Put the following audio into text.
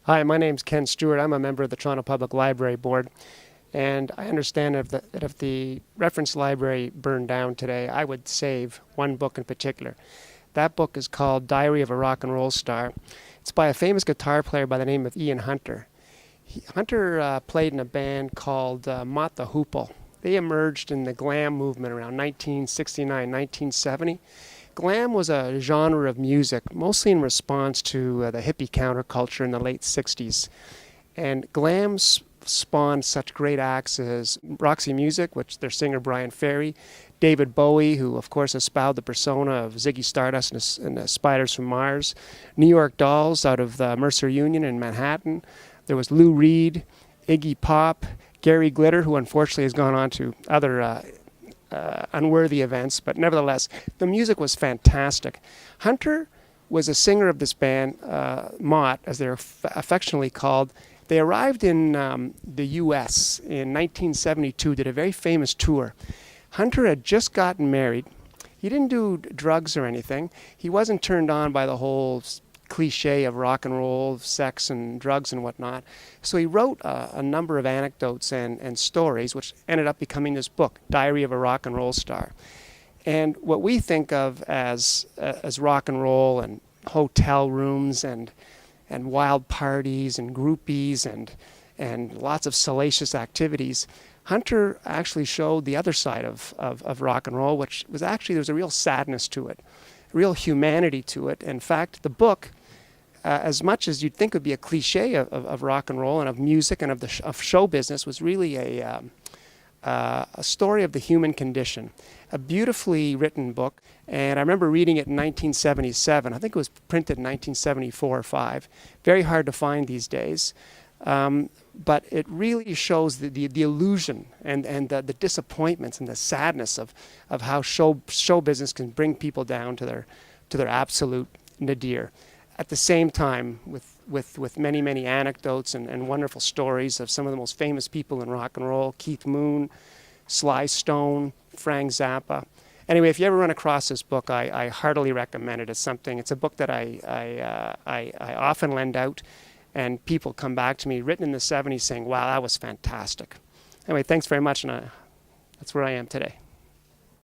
Hi, my name's Ken Stewart. I'm a member of the Toronto Public Library Board, and I understand that if the reference library burned down today, I would save one book in particular. That book is called Diary of a Rock and Roll Star. It's by a famous guitar player by the name of Ian Hunter. Hunter played in a band called Mott the Hoople. They emerged in the glam movement around 1969, 1970. Glam was a genre of music, mostly in response to the hippie counterculture in the late 60s. And glam spawned such great acts as Roxy Music, which their singer Brian Ferry, David Bowie, who of course espoused the persona of Ziggy Stardust and the Spiders from Mars, New York Dolls out of the Mercer Union in Manhattan. There was Lou Reed, Iggy Pop, Gary Glitter, who unfortunately has gone on to other unworthy events, but nevertheless, the music was fantastic. Hunter was a singer of this band, Mott, as they're affectionately called. They arrived in the U.S. in 1972, did a very famous tour. Hunter had just gotten married. He didn't do drugs or anything. He wasn't turned on by the whole cliche of rock and roll, sex and drugs and whatnot. So he wrote a number of anecdotes and stories, which ended up becoming this book, Diary of a Rock and Roll Star. And what we think of as rock and roll and hotel rooms and wild parties and groupies and lots of salacious activities, Hunter actually showed the other side of rock and roll, which was actually, there was a real sadness to it, real humanity to it. In fact, the book, as much as you'd think would be a cliche of rock and roll and of music and of show business, was really a story of the human condition. A beautifully written book, and I remember reading it in 1977. I think it was printed in 1974 or 5. Very hard to find these days. But it really shows the illusion and the disappointments and the sadness of how show business can bring people down to their absolute nadir. At the same time, with many anecdotes and wonderful stories of some of the most famous people in rock and roll: Keith Moon, Sly Stone, Frank Zappa. Anyway, if you ever run across this book, I heartily recommend it. It's a book that I often lend out. And people come back to me, written in the 70s, saying, wow, that was fantastic. Anyway, thanks very much, and that's where I am today.